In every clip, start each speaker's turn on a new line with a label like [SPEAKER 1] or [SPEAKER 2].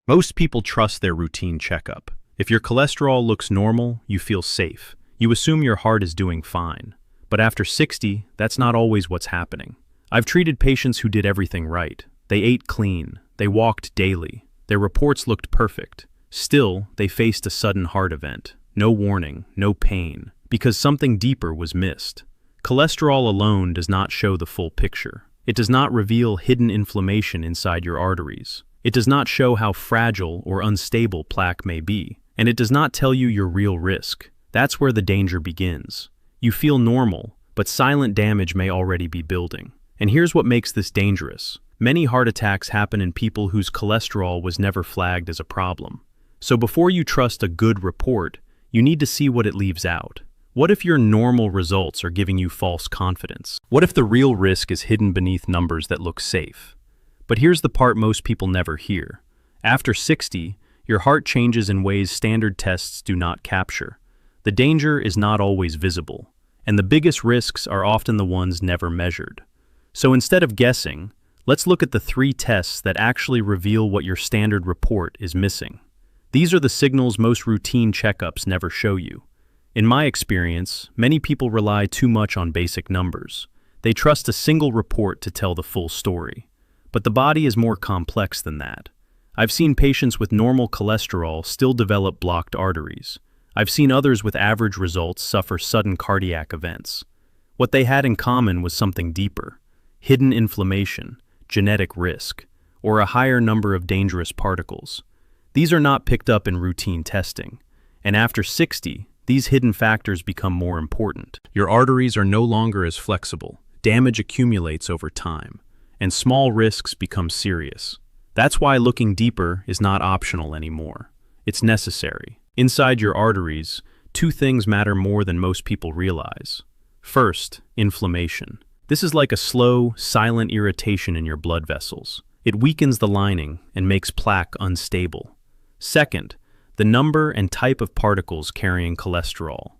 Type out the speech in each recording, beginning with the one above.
[SPEAKER 1] Most people trust their routine checkup. If your cholesterol looks normal, you feel safe. You assume your heart is doing fine. But after 60, that's not always what's happening. I've treated patients who did everything right. They ate clean. They walked daily. Their reports looked perfect. Still, they faced a sudden heart event. No warning, no pain, because something deeper was missed. Cholesterol alone does not show the full picture. It does not reveal hidden inflammation inside your arteries. It does not show how fragile or unstable plaque may be. And it does not tell you your real risk. That's where the danger begins. You feel normal, but silent damage may already be building. And here's what makes this dangerous. Many heart attacks happen in people whose cholesterol was never flagged as a problem. So before you trust a good report, you need to see what it leaves out. What if your normal results are giving you false confidence? What if the real risk is hidden beneath numbers that look safe? But here's the part most people never hear. After 60, your heart changes in ways standard tests do not capture. The danger is not always visible, and the biggest risks are often the ones never measured. So instead of guessing, let's look at the 3 tests that actually reveal what your standard report is missing. These are the signals most routine checkups never show you. In my experience, many people rely too much on basic numbers. They trust a single report to tell the full story. But the body is more complex than that. I've seen patients with normal cholesterol still develop blocked arteries. I've seen others with average results suffer sudden cardiac events. What they had in common was something deeper: hidden inflammation, genetic risk, or a higher number of dangerous particles. These are not picked up in routine testing, and after 60, these hidden factors become more important. Your arteries are no longer as flexible, damage accumulates over time, and small risks become serious. That's why looking deeper is not optional anymore. It's necessary. Inside your arteries, 2 things matter more than most people realize. First, inflammation. This is like a slow, silent irritation in your blood vessels. It weakens the lining and makes plaque unstable. Second, the number and type of particles carrying cholesterol.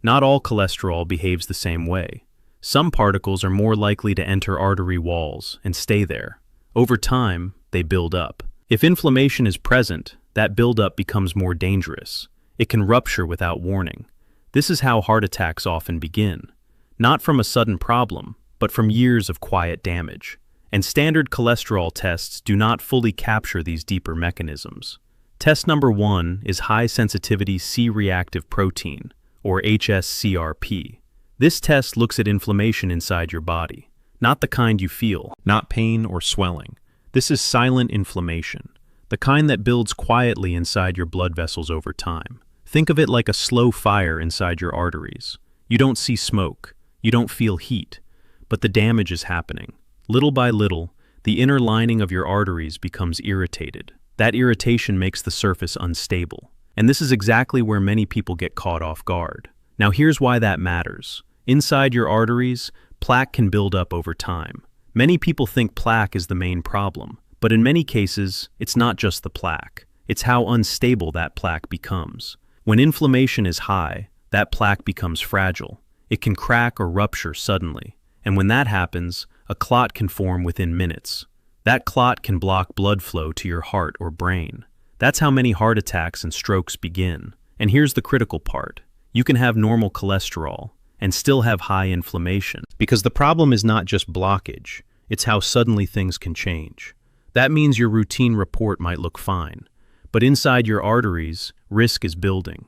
[SPEAKER 1] Not all cholesterol behaves the same way. Some particles are more likely to enter artery walls and stay there. Over time, they build up. If inflammation is present, that buildup becomes more dangerous. It can rupture without warning. This is how heart attacks often begin. Not from a sudden problem, but from years of quiet damage. And standard cholesterol tests do not fully capture these deeper mechanisms. Test number 1 is high-sensitivity C-reactive protein, or hs-CRP. This test looks at inflammation inside your body, not the kind you feel, not pain or swelling. This is silent inflammation, the kind that builds quietly inside your blood vessels over time. Think of it like a slow fire inside your arteries. You don't see smoke, you don't feel heat, but the damage is happening. Little by little, the inner lining of your arteries becomes irritated. That irritation makes the surface unstable. And this is exactly where many people get caught off guard. Now here's why that matters. Inside your arteries, plaque can build up over time. Many people think plaque is the main problem, but in many cases, it's not just the plaque. It's how unstable that plaque becomes. When inflammation is high, that plaque becomes fragile. It can crack or rupture suddenly. And when that happens, a clot can form within minutes. That clot can block blood flow to your heart or brain. That's how many heart attacks and strokes begin. And here's the critical part. You can have normal cholesterol and still have high inflammation. Because the problem is not just blockage, it's how suddenly things can change. That means your routine report might look fine, but inside your arteries, risk is building.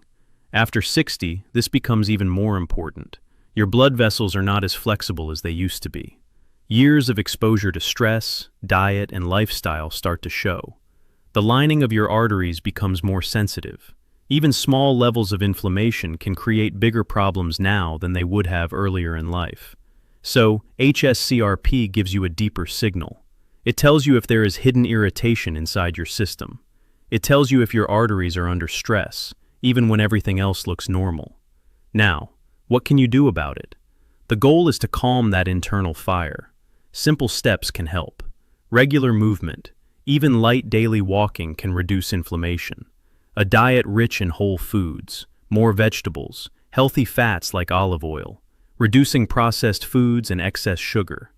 [SPEAKER 1] After 60, this becomes even more important. Your blood vessels are not as flexible as they used to be. Years of exposure to stress, diet, and lifestyle start to show. The lining of your arteries becomes more sensitive. Even small levels of inflammation can create bigger problems now than they would have earlier in life. So, hs-CRP gives you a deeper signal. It tells you if there is hidden irritation inside your system. It tells you if your arteries are under stress, even when everything else looks normal. Now, what can you do about it? The goal is to calm that internal fire. Simple steps can help. Regular movement, even light daily walking, can reduce inflammation. A diet rich in whole foods, more vegetables, healthy fats like olive oil, reducing processed foods and excess sugar.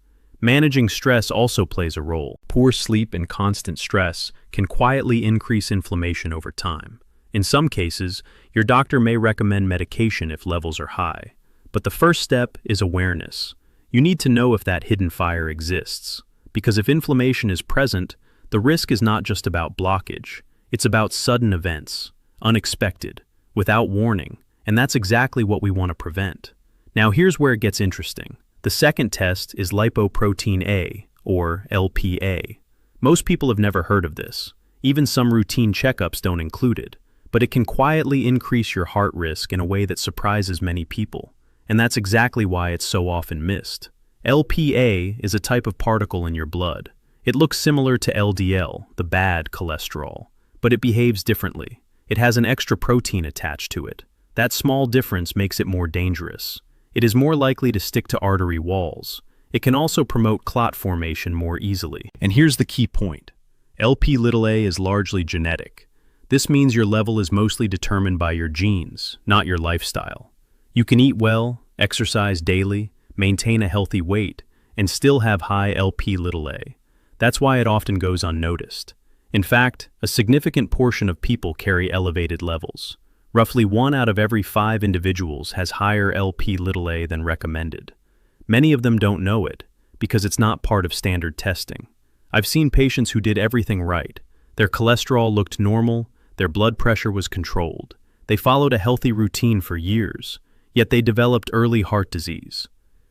[SPEAKER 1] Managing stress also plays a role. Poor sleep and constant stress can quietly increase inflammation over time. In some cases, your doctor may recommend medication if levels are high. But the first step is awareness. You need to know if that hidden fire exists. Because if inflammation is present, the risk is not just about blockage. It's about sudden events, unexpected, without warning, and that's exactly what we want to prevent. Now here's where it gets interesting. The second test is Lipoprotein A, or LPA. Most people have never heard of this. Even some routine checkups don't include it. But it can quietly increase your heart risk in a way that surprises many people. And that's exactly why it's so often missed. LPA is a type of particle in your blood. It looks similar to LDL, the bad cholesterol, but it behaves differently. It has an extra protein attached to it. That small difference makes it more dangerous. It is more likely to stick to artery walls. It can also promote clot formation more easily. And here's the key point. Lp(a) is largely genetic. This means your level is mostly determined by your genes, not your lifestyle. You can eat well, exercise daily, maintain a healthy weight, and still have high Lp(a). That's why it often goes unnoticed. In fact, a significant portion of people carry elevated levels. Roughly 1 out of every 5 individuals has higher Lp(a) than recommended. Many of them don't know it, because it's not part of standard testing. I've seen patients who did everything right. Their cholesterol looked normal, their blood pressure was controlled. They followed a healthy routine for years, yet they developed early heart disease.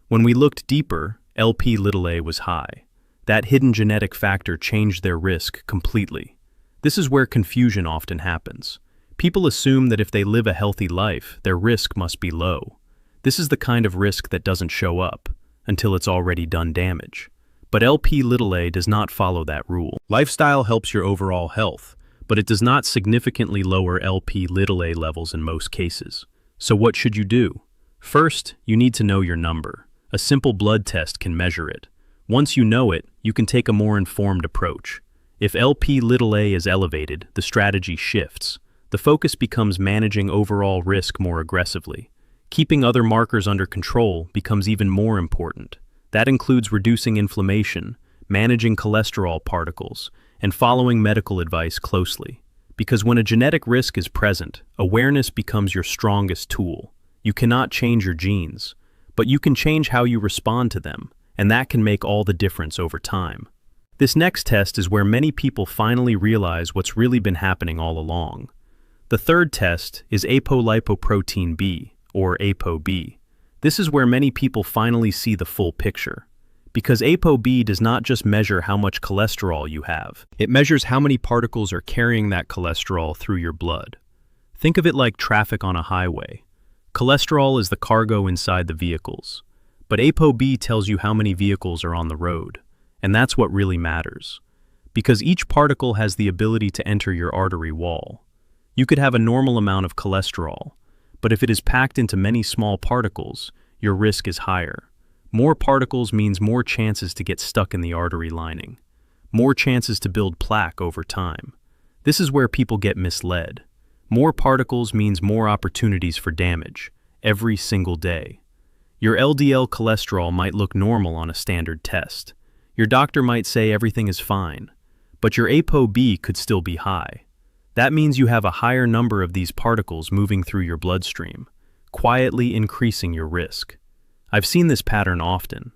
[SPEAKER 1] When we looked deeper, Lp(a) was high. That hidden genetic factor changed their risk completely. This is where confusion often happens. People assume that if they live a healthy life, their risk must be low. This is the kind of risk that doesn't show up until it's already done damage. But Lp(a) does not follow that rule. Lifestyle helps your overall health, but it does not significantly lower Lp(a) levels in most cases. So what should you do? First, you need to know your number. A simple blood test can measure it. Once you know it, you can take a more informed approach. If Lp(a) is elevated, the strategy shifts. The focus becomes managing overall risk more aggressively. Keeping other markers under control becomes even more important. That includes reducing inflammation, managing cholesterol particles, and following medical advice closely. Because when a genetic risk is present, awareness becomes your strongest tool. You cannot change your genes, but you can change how you respond to them, and that can make all the difference over time. This next test is where many people finally realize what's really been happening all along. The third test is Apolipoprotein B, or ApoB. This is where many people finally see the full picture. Because ApoB does not just measure how much cholesterol you have. It measures how many particles are carrying that cholesterol through your blood. Think of it like traffic on a highway. Cholesterol is the cargo inside the vehicles. But ApoB tells you how many vehicles are on the road. And that's what really matters. Because each particle has the ability to enter your artery wall. You could have a normal amount of cholesterol, but if it is packed into many small particles, your risk is higher. More particles means more chances to get stuck in the artery lining. More chances to build plaque over time. This is where people get misled. More particles means more opportunities for damage, every single day. Your LDL cholesterol might look normal on a standard test. Your doctor might say everything is fine, but your ApoB could still be high. That means you have a higher number of these particles moving through your bloodstream, quietly increasing your risk. I've seen this pattern often.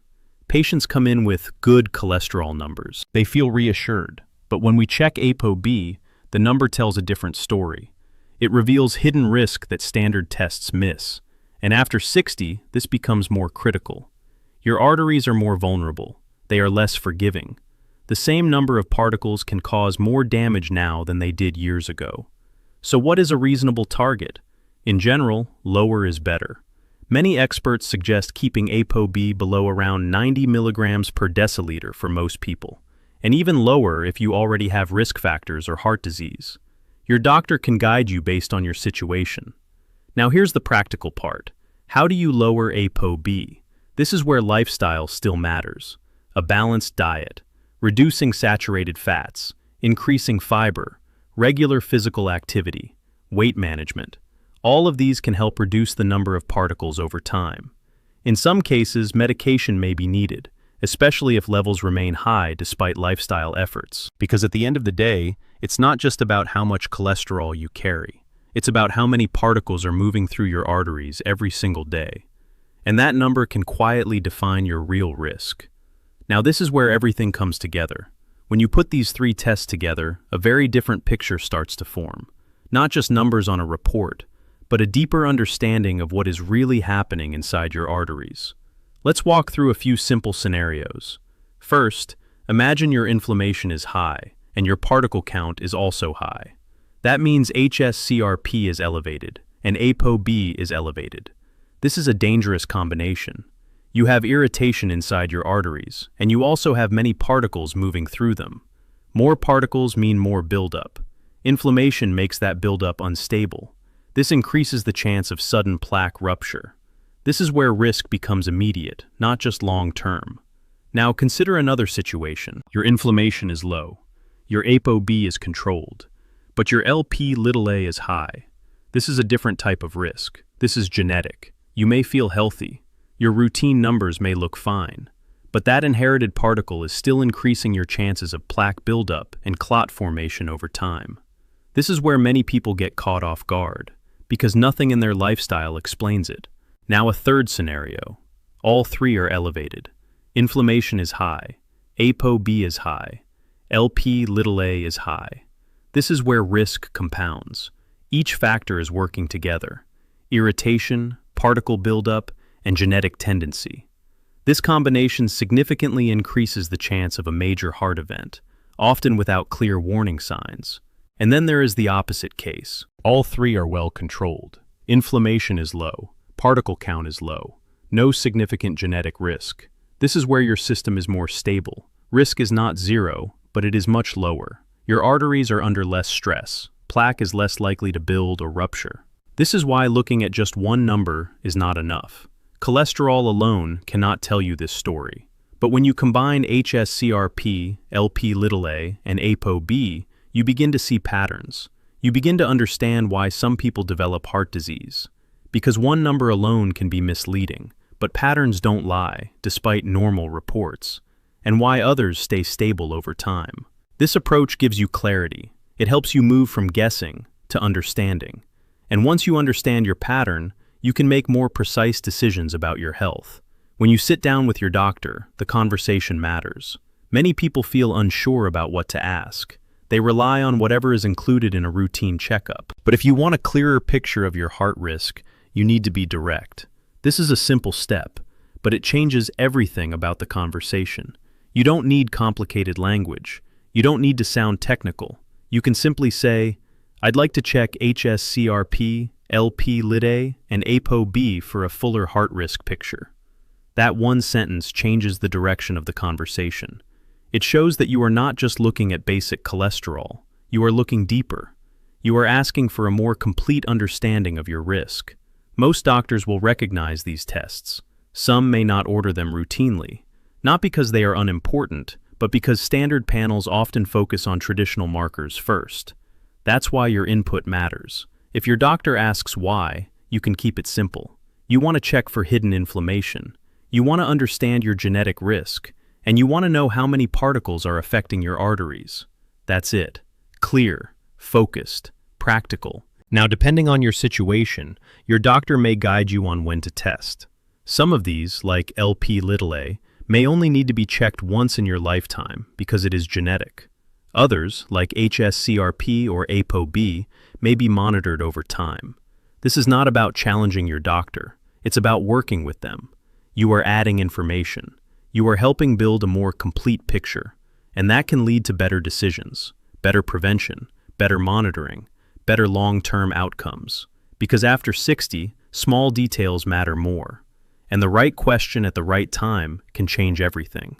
[SPEAKER 1] Patients come in with good cholesterol numbers. They feel reassured, but when we check ApoB, the number tells a different story. It reveals hidden risk that standard tests miss, and after 60, this becomes more critical. Your arteries are more vulnerable. They are less forgiving. The same number of particles can cause more damage now than they did years ago. So what is a reasonable target? In general, lower is better. Many experts suggest keeping ApoB below around 90 milligrams per deciliter for most people, and even lower if you already have risk factors or heart disease. Your doctor can guide you based on your situation. Now here's the practical part. How do you lower ApoB? This is where lifestyle still matters. A balanced diet, reducing saturated fats, increasing fiber, regular physical activity, weight management. All of these can help reduce the number of particles over time. In some cases, medication may be needed, especially if levels remain high despite lifestyle efforts. Because at the end of the day, it's not just about how much cholesterol you carry. It's about how many particles are moving through your arteries every single day. And that number can quietly define your real risk. Now this is where everything comes together. When you put these three tests together, a very different picture starts to form. Not just numbers on a report, but a deeper understanding of what is really happening inside your arteries. Let's walk through a few simple scenarios. First, imagine your inflammation is high, and your particle count is also high. That means hs-CRP is elevated, and ApoB is elevated. This is a dangerous combination. You have irritation inside your arteries, and you also have many particles moving through them. More particles mean more buildup. Inflammation makes that buildup unstable. This increases the chance of sudden plaque rupture. This is where risk becomes immediate, not just long-term. Now consider another situation. Your inflammation is low. Your ApoB is controlled. But your Lp(a) is high. This is a different type of risk. This is genetic. You may feel healthy. Your routine numbers may look fine. But that inherited particle is still increasing your chances of plaque buildup and clot formation over time. This is where many people get caught off guard, because nothing in their lifestyle explains it. Now a third scenario. All three are elevated. Inflammation is high. ApoB is high. Lp(a) is high. This is where risk compounds. Each factor is working together. Irritation, particle buildup, and genetic tendency. This combination significantly increases the chance of a major heart event, often without clear warning signs. And then there is the opposite case. All three are well controlled. Inflammation is low. Particle count is low. No significant genetic risk. This is where your system is more stable. Risk is not zero, but it is much lower. Your arteries are under less stress. Plaque is less likely to build or rupture. This is why looking at just one number is not enough. Cholesterol alone cannot tell you this story. But when you combine hs-CRP, Lp(a), and ApoB, you begin to see patterns. You begin to understand why some people develop heart disease. Because one number alone can be misleading, but patterns don't lie, despite normal reports. And why others stay stable over time. This approach gives you clarity. It helps you move from guessing to understanding. And once you understand your pattern, you can make more precise decisions about your health. When you sit down with your doctor, the conversation matters. Many people feel unsure about what to ask. They rely on whatever is included in a routine checkup. But if you want a clearer picture of your heart risk, you need to be direct. This is a simple step, but it changes everything about the conversation. You don't need complicated language. You don't need to sound technical. You can simply say, I'd like to check hs-CRP, Lp(a), and ApoB for a fuller heart risk picture. That one sentence changes the direction of the conversation. It shows that you are not just looking at basic cholesterol. You are looking deeper. You are asking for a more complete understanding of your risk. Most doctors will recognize these tests. Some may not order them routinely, not because they are unimportant, but because standard panels often focus on traditional markers first. That's why your input matters. If your doctor asks why, you can keep it simple. You want to check for hidden inflammation. You want to understand your genetic risk, and you want to know how many particles are affecting your arteries. That's it. Clear, focused, practical. Now, depending on your situation, your doctor may guide you on when to test. Some of these, like Lp(a), may only need to be checked once in your lifetime because it is genetic. Others, like hs-CRP or ApoB, may be monitored over time. This is not about challenging your doctor. It's about working with them. You are adding information. You are helping build a more complete picture, and that can lead to better decisions, better prevention, better monitoring, better long-term outcomes. Because after 60, small details matter more. And the right question at the right time can change everything.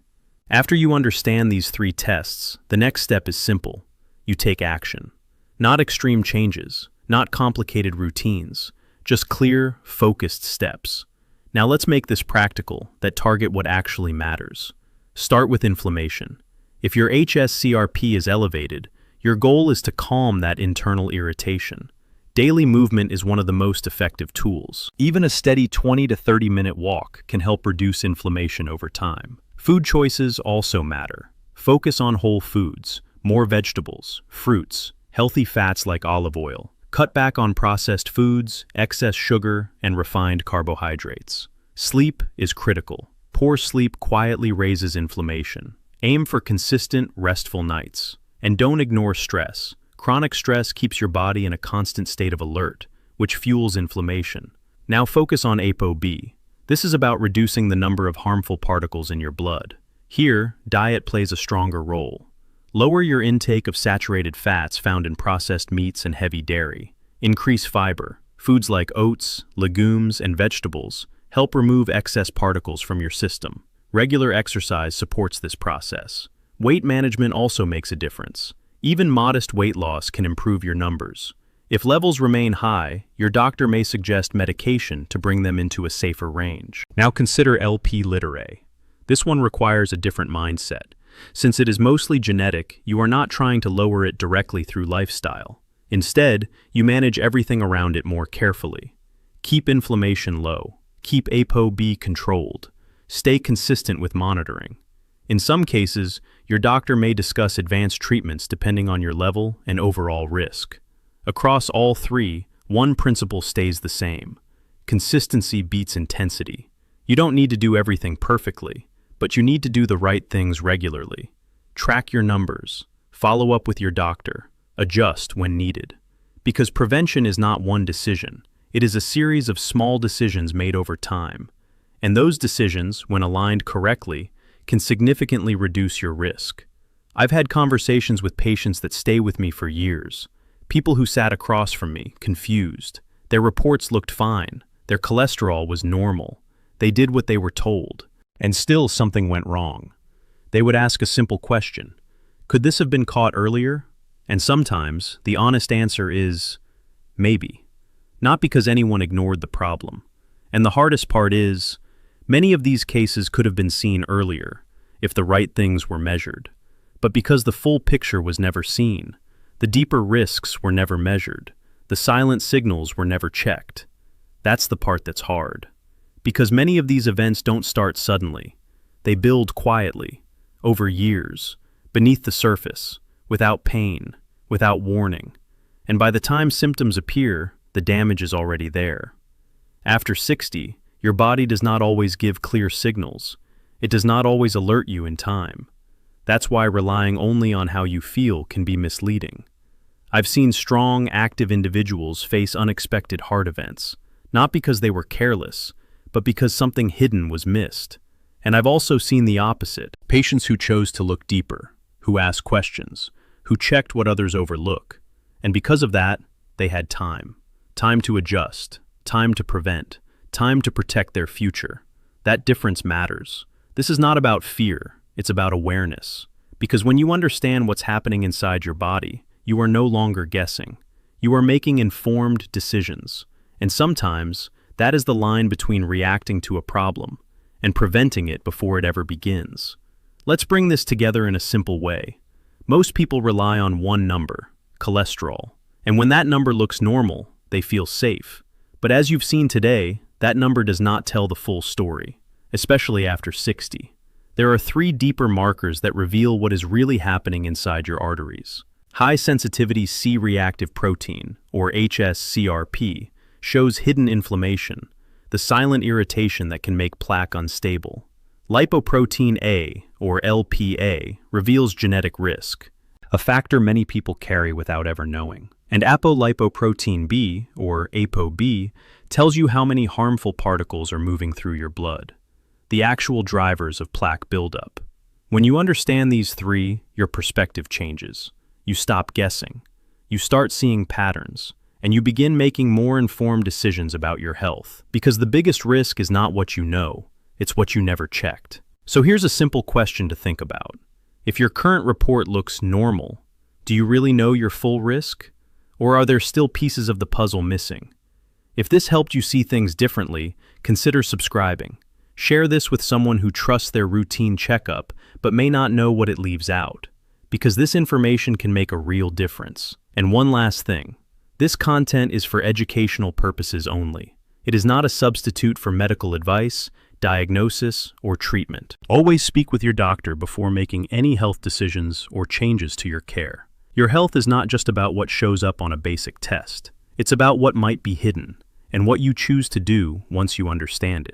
[SPEAKER 1] After you understand these three tests, the next step is simple. You take action. Not extreme changes, not complicated routines, just clear, focused steps. Now let's make this practical, that target what actually matters. Start with inflammation. If your hs-CRP is elevated, your goal is to calm that internal irritation. Daily movement is one of the most effective tools. Even a steady 20 to 30-minute walk can help reduce inflammation over time. Food choices also matter. Focus on whole foods, more vegetables, fruits, healthy fats like olive oil. Cut back on processed foods, excess sugar, and refined carbohydrates. Sleep is critical. Poor sleep quietly raises inflammation. Aim for consistent, restful nights. And don't ignore stress. Chronic stress keeps your body in a constant state of alert, which fuels inflammation. Now focus on ApoB. This is about reducing the number of harmful particles in your blood. Here, diet plays a stronger role. Lower your intake of saturated fats found in processed meats and heavy dairy. Increase fiber. Foods like oats, legumes, and vegetables help remove excess particles from your system. Regular exercise supports this process. Weight management also makes a difference. Even modest weight loss can improve your numbers. If levels remain high, your doctor may suggest medication to bring them into a safer range. Now consider Lp(a). This one requires a different mindset. Since it is mostly genetic, you are not trying to lower it directly through lifestyle. Instead, you manage everything around it more carefully. Keep inflammation low. Keep ApoB controlled. Stay consistent with monitoring. In some cases, your doctor may discuss advanced treatments depending on your level and overall risk. Across all three, one principle stays the same. Consistency beats intensity. You don't need to do everything perfectly, but you need to do the right things regularly. Track your numbers. Follow up with your doctor. Adjust when needed. Because prevention is not one decision. It is a series of small decisions made over time. And those decisions, when aligned correctly, can significantly reduce your risk. I've had conversations with patients that stay with me for years. People who sat across from me, confused. Their reports looked fine. Their cholesterol was normal. They did what they were told. And still something went wrong. They would ask a simple question. Could this have been caught earlier? And sometimes, the honest answer is, maybe. Not because anyone ignored the problem. And the hardest part is, many of these cases could have been seen earlier, if the right things were measured. But because the full picture was never seen, the deeper risks were never measured, the silent signals were never checked. That's the part that's hard. Because many of these events don't start suddenly. They build quietly, over years, beneath the surface, without pain, without warning. And by the time symptoms appear, the damage is already there. After 60, your body does not always give clear signals. It does not always alert you in time. That's why relying only on how you feel can be misleading. I've seen strong, active individuals face unexpected heart events, not because they were careless, but because something hidden was missed. And I've also seen the opposite, patients who chose to look deeper, who asked questions, who checked what others overlook. And because of that, they had time. Time to adjust, time to prevent, time to protect their future. That difference matters. This is not about fear, it's about awareness. Because when you understand what's happening inside your body, you are no longer guessing. You are making informed decisions. And sometimes, that is the line between reacting to a problem and preventing it before it ever begins. Let's bring this together in a simple way. Most people rely on one number, cholesterol. And when that number looks normal, they feel safe. But as you've seen today, that number does not tell the full story, especially after 60. There are 3 deeper markers that reveal what is really happening inside your arteries. High-sensitivity C-reactive protein, or hs-CRP, shows hidden inflammation, the silent irritation that can make plaque unstable. Lipoprotein A, or Lpa, reveals genetic risk, a factor many people carry without ever knowing. And Apolipoprotein B, or ApoB, tells you how many harmful particles are moving through your blood, the actual drivers of plaque buildup. When you understand these 3, your perspective changes. You stop guessing. You start seeing patterns. And you begin making more informed decisions about your health. Because the biggest risk is not what you know, it's what you never checked. So here's a simple question to think about. If your current report looks normal, do you really know your full risk? Or are there still pieces of the puzzle missing? If this helped you see things differently, consider subscribing. Share this with someone who trusts their routine checkup but may not know what it leaves out. Because this information can make a real difference. And one last thing. This content is for educational purposes only. It is not a substitute for medical advice, diagnosis, or treatment. Always speak with your doctor before making any health decisions or changes to your care. Your health is not just about what shows up on a basic test. It's about what might be hidden and what you choose to do once you understand it.